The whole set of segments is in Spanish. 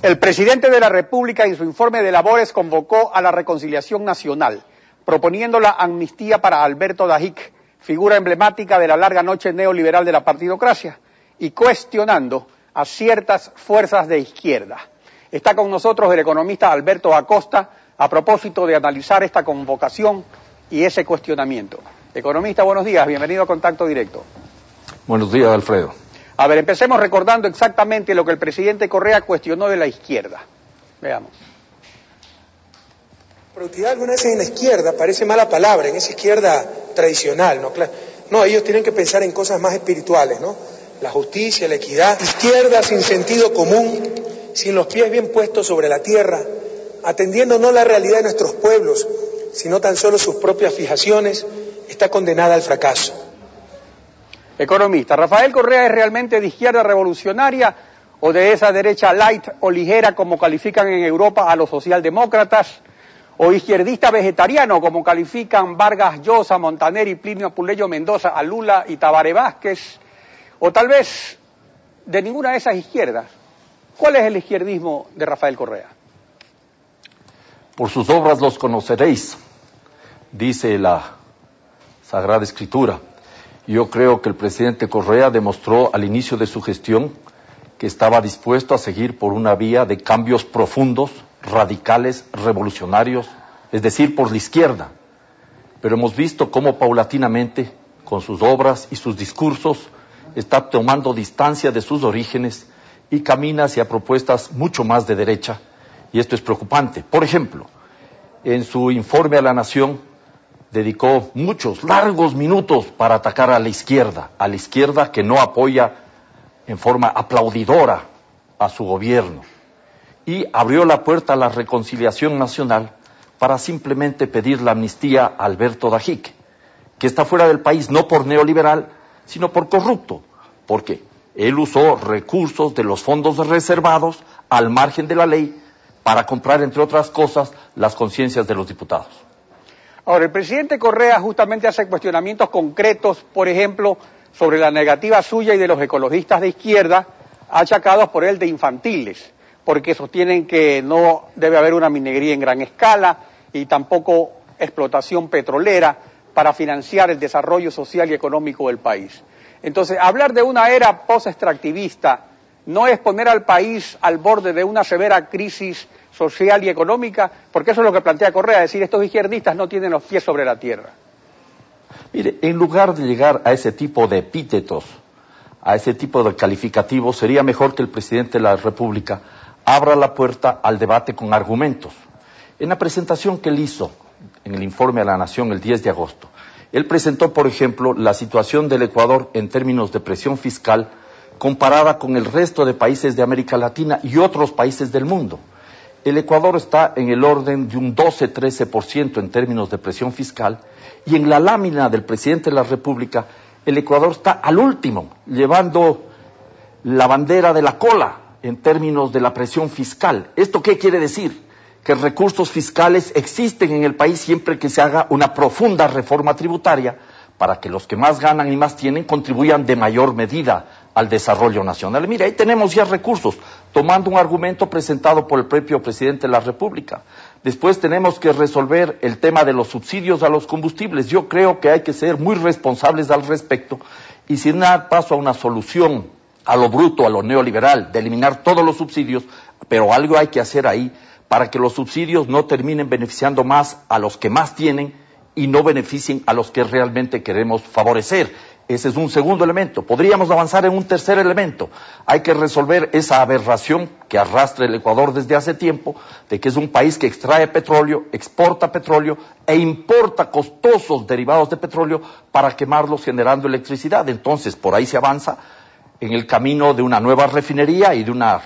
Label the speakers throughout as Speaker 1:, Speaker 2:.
Speaker 1: El presidente de la República en su informe de labores convocó a la reconciliación nacional, proponiendo la amnistía para Alberto Dajic, figura emblemática de la larga noche neoliberal de la partidocracia, y cuestionando a ciertas fuerzas de izquierda. Está con nosotros el economista Alberto Acosta a propósito de analizar esta convocación y ese cuestionamiento. Economista, buenos días, bienvenido a Contacto Directo.
Speaker 2: Buenos días, Alfredo.
Speaker 1: A ver, empecemos recordando exactamente lo que el presidente Correa cuestionó de la izquierda. Veamos.
Speaker 3: Productividad alguna vez en la izquierda parece mala palabra, en esa izquierda tradicional, ¿no? No, ellos tienen que pensar en cosas más espirituales, ¿no? La justicia, la equidad. Izquierda sin sentido común, sin los pies bien puestos sobre la tierra, atendiendo no la realidad de nuestros pueblos, sino tan solo sus propias fijaciones, está condenada al fracaso.
Speaker 1: Economista, ¿Rafael Correa es realmente de izquierda revolucionaria o de esa derecha light o ligera como califican en Europa a los socialdemócratas? ¿O izquierdista vegetariano como califican Vargas Llosa, Montaner y Plinio Puleyo Mendoza a Lula y Tabaré Vázquez? ¿O tal vez de ninguna de esas izquierdas? ¿Cuál es el izquierdismo de Rafael Correa?
Speaker 2: Por sus obras los conoceréis, dice la Sagrada Escritura. Yo creo que el presidente Correa demostró al inicio de su gestión que estaba dispuesto a seguir por una vía de cambios profundos, radicales, revolucionarios, es decir, por la izquierda. Pero hemos visto cómo paulatinamente, con sus obras y sus discursos, está tomando distancia de sus orígenes y camina hacia propuestas mucho más de derecha, y esto es preocupante. Por ejemplo, en su informe a la Nación, dedicó muchos, largos minutos para atacar a la izquierda que no apoya en forma aplaudidora a su gobierno. Y abrió la puerta a la reconciliación nacional para simplemente pedir la amnistía a Alberto Dajic, que está fuera del país no por neoliberal, sino por corrupto, porque él usó recursos de los fondos reservados al margen de la ley para comprar, entre otras cosas, las conciencias de los diputados.
Speaker 1: Ahora, el presidente Correa justamente hace cuestionamientos concretos, por ejemplo, sobre la negativa suya y de los ecologistas de izquierda, achacados por él de infantiles, porque sostienen que no debe haber una minería en gran escala y tampoco explotación petrolera para financiar el desarrollo social y económico del país. Entonces, hablar de una era post-extractivista no es poner al país al borde de una severa crisis social y económica, porque eso es lo que plantea Correa, es decir, estos izquierdistas no tienen los pies sobre la tierra.
Speaker 2: Mire, en lugar de llegar a ese tipo de epítetos, a ese tipo de calificativos, sería mejor que el presidente de la República abra la puerta al debate con argumentos. En la presentación que él hizo en el informe a la Nación el 10 de agosto, él presentó, por ejemplo, la situación del Ecuador en términos de presión fiscal comparada con el resto de países de América Latina y otros países del mundo. El Ecuador está en el orden de un 12-13% en términos de presión fiscal, y en la lámina del presidente de la República, el Ecuador está al último, llevando la bandera de la cola en términos de la presión fiscal. ¿Esto qué quiere decir? Que recursos fiscales existen en el país siempre que se haga una profunda reforma tributaria para que los que más ganan y más tienen contribuyan de mayor medida al desarrollo nacional. Mira, ahí tenemos ya recursos, tomando un argumento presentado por el propio presidente de la República. Después tenemos que resolver el tema de los subsidios a los combustibles. Yo creo que hay que ser muy responsables al respecto y sin dar paso a una solución a lo bruto, a lo neoliberal, de eliminar todos los subsidios, pero algo hay que hacer ahí para que los subsidios no terminen beneficiando más a los que más tienen y no beneficien a los que realmente queremos favorecer. Ese es un segundo elemento. Podríamos avanzar en un tercer elemento. Hay que resolver esa aberración que arrastra el Ecuador desde hace tiempo, de que es un país que extrae petróleo, exporta petróleo e importa costosos derivados de petróleo para quemarlos generando electricidad. Entonces, por ahí se avanza en el camino de una nueva refinería y de una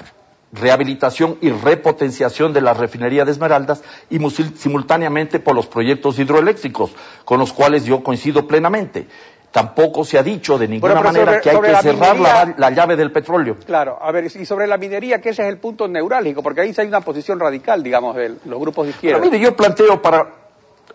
Speaker 2: rehabilitación y repotenciación de la refinería de Esmeraldas y simultáneamente por los proyectos hidroeléctricos, con los cuales yo coincido plenamente. Tampoco se ha dicho de ninguna manera que hay que cerrar la llave del petróleo.
Speaker 1: Claro, a ver, y sobre la minería, que ese es el punto neurálgico, porque ahí sí hay una posición radical, digamos, de los grupos de izquierda.
Speaker 2: Pero mire, yo planteo para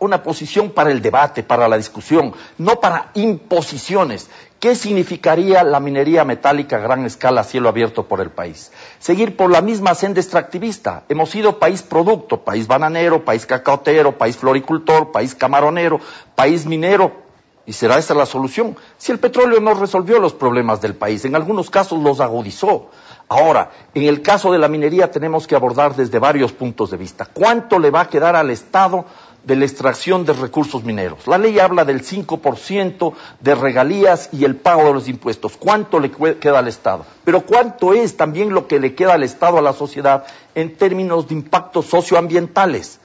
Speaker 2: una posición para el debate, para la discusión, no para imposiciones. ¿Qué significaría la minería metálica a gran escala a cielo abierto por el país? Seguir por la misma senda extractivista. Hemos sido país producto, país bananero, país cacaotero, país floricultor, país camaronero, país minero. ¿Y será esa la solución? Si el petróleo no resolvió los problemas del país, en algunos casos los agudizó. Ahora, en el caso de la minería tenemos que abordar desde varios puntos de vista. ¿Cuánto le va a quedar al Estado de la extracción de recursos mineros? La ley habla del 5% de regalías y el pago de los impuestos. ¿Cuánto le queda al Estado? Pero ¿cuánto es también lo que le queda al Estado, a la sociedad, en términos de impactos socioambientales?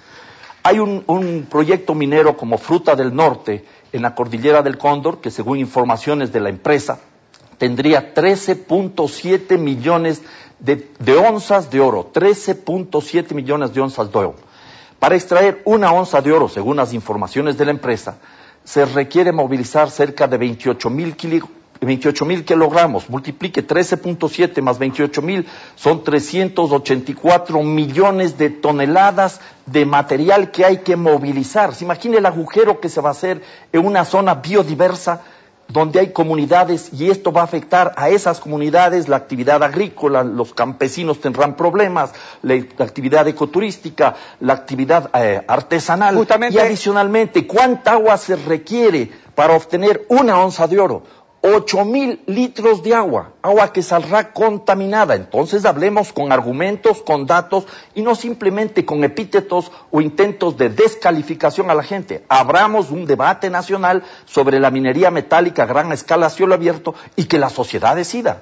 Speaker 2: Hay un proyecto minero como Fruta del Norte en la cordillera del Cóndor, que según informaciones de la empresa, tendría 13.7 millones de onzas de oro, 13.7 millones de onzas de oro. Para extraer una onza de oro, según las informaciones de la empresa, se requiere movilizar cerca de 28.000 kilogramos. Multiplique 13.7 más 28.000, son 384 millones de toneladas de material que hay que movilizar. Se imagina el agujero que se va a hacer en una zona biodiversa donde hay comunidades, y esto va a afectar a esas comunidades, la actividad agrícola, los campesinos tendrán problemas, la actividad ecoturística, la actividad artesanal.
Speaker 1: Justamente.
Speaker 2: Y adicionalmente, ¿cuánta agua se requiere para obtener una onza de oro? 8.000 litros de agua que saldrá contaminada. Entonces hablemos con argumentos, con datos, y no simplemente con epítetos o intentos de descalificación a la gente. Abramos un debate nacional sobre la minería metálica a gran escala a cielo abierto y que la sociedad decida.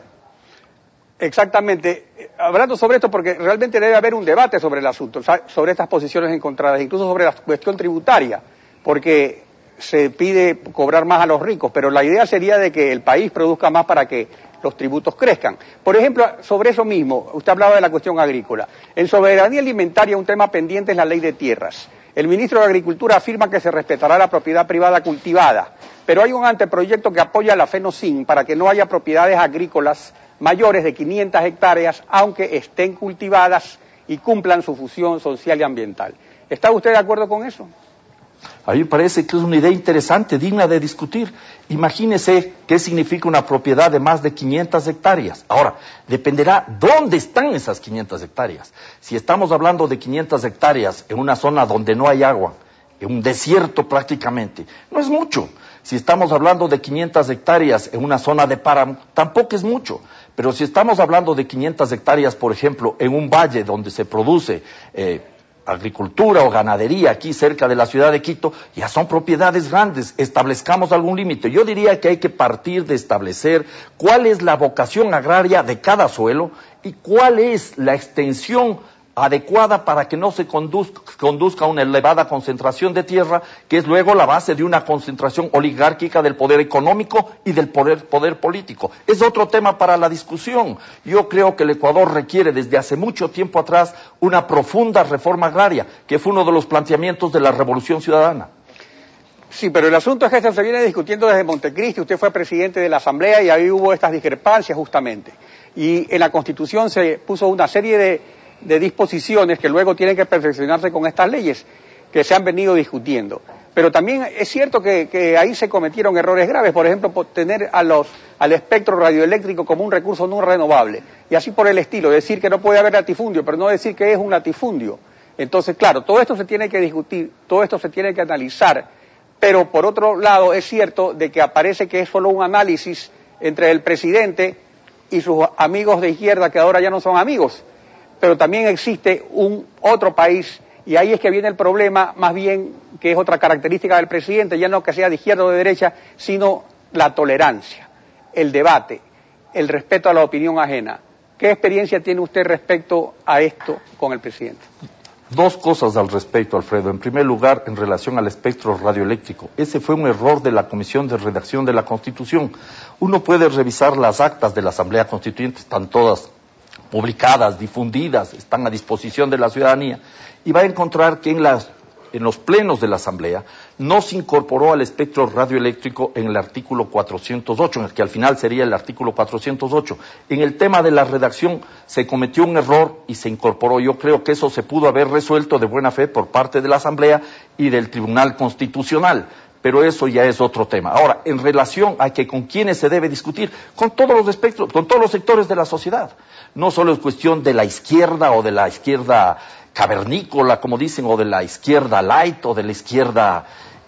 Speaker 1: Exactamente. Hablando sobre esto, porque realmente debe haber un debate sobre el asunto, sobre estas posiciones encontradas, incluso sobre la cuestión tributaria, porque se pide cobrar más a los ricos, pero la idea sería de que el país produzca más para que los tributos crezcan. Por ejemplo, sobre eso mismo, usted hablaba de la cuestión agrícola. En soberanía alimentaria, un tema pendiente es la ley de tierras. El ministro de Agricultura afirma que se respetará la propiedad privada cultivada, pero hay un anteproyecto que apoya la FENOCIN para que no haya propiedades agrícolas mayores de 500 hectáreas, aunque estén cultivadas y cumplan su función social y ambiental. ¿Está usted de acuerdo con eso?
Speaker 2: A mí me parece que es una idea interesante, digna de discutir. Imagínese qué significa una propiedad de más de 500 hectáreas. Ahora, dependerá dónde están esas 500 hectáreas. Si estamos hablando de 500 hectáreas en una zona donde no hay agua, en un desierto prácticamente, no es mucho. Si estamos hablando de 500 hectáreas en una zona de páramo, tampoco es mucho. Pero si estamos hablando de 500 hectáreas, por ejemplo, en un valle donde se produce agricultura o ganadería aquí cerca de la ciudad de Quito, ya son propiedades grandes, establezcamos algún límite. Yo diría que hay que partir de establecer cuál es la vocación agraria de cada suelo y cuál es la extensión adecuada para que no se conduzca a una elevada concentración de tierra, que es luego la base de una concentración oligárquica del poder económico y del poder político. Es otro tema para la discusión. Yo creo que el Ecuador requiere desde hace mucho tiempo atrás una profunda reforma agraria, que fue uno de los planteamientos de la Revolución Ciudadana.
Speaker 1: Sí, pero el asunto es que esto se viene discutiendo desde Montecristi. Usted fue presidente de la Asamblea y ahí hubo estas discrepancias justamente. Y en la Constitución se puso una serie de disposiciones que luego tienen que perfeccionarse con estas leyes que se han venido discutiendo. Pero también es cierto que ahí se cometieron errores graves, por ejemplo, por tener al espectro radioeléctrico como un recurso no renovable, y así por el estilo, decir que no puede haber latifundio, pero no decir que es un latifundio. Entonces, claro, todo esto se tiene que discutir, todo esto se tiene que analizar, pero por otro lado es cierto de que aparece que es solo un análisis entre el presidente y sus amigos de izquierda, que ahora ya no son amigos. Pero también existe un otro país, y ahí es que viene el problema, más bien que es otra característica del presidente, ya no que sea de izquierda o de derecha, sino la tolerancia, el debate, el respeto a la opinión ajena. ¿Qué experiencia tiene usted respecto a esto con el presidente?
Speaker 2: Dos cosas al respecto, Alfredo. En primer lugar, en relación al espectro radioeléctrico. Ese fue un error de la Comisión de Redacción de la Constitución. Uno puede revisar las actas de la Asamblea Constituyente, están todas publicadas, difundidas, están a disposición de la ciudadanía, y va a encontrar que en la en los plenos de la Asamblea, no se incorporó al espectro radioeléctrico en el artículo 408, en el que al final sería el artículo 408. En el tema de la redacción se cometió un error y se incorporó. Yo creo que eso se pudo haber resuelto de buena fe por parte de la Asamblea y del Tribunal Constitucional, pero eso ya es otro tema. Ahora, en relación a que con quiénes se debe discutir, con todos los espectros, con todos los sectores de la sociedad. No solo es cuestión de la izquierda o de la izquierda cavernícola, como dicen, o de la izquierda light, o de la izquierda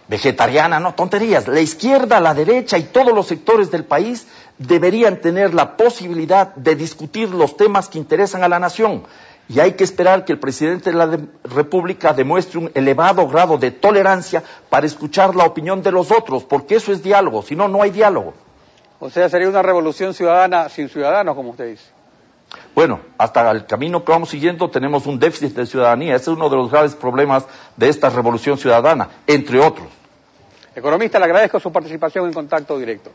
Speaker 2: vegetariana, no, tonterías. La izquierda, la derecha y todos los sectores del país deberían tener la posibilidad de discutir los temas que interesan a la nación. Y hay que esperar que el presidente de la República demuestre un elevado grado de tolerancia para escuchar la opinión de los otros, porque eso es diálogo, si no, no hay diálogo.
Speaker 1: O sea, sería una revolución ciudadana sin ciudadanos, como usted dice.
Speaker 2: Bueno, hasta el camino que vamos siguiendo tenemos un déficit de ciudadanía. Ese es uno de los graves problemas de esta revolución ciudadana, entre otros.
Speaker 1: Economista, le agradezco su participación en Contacto Directo.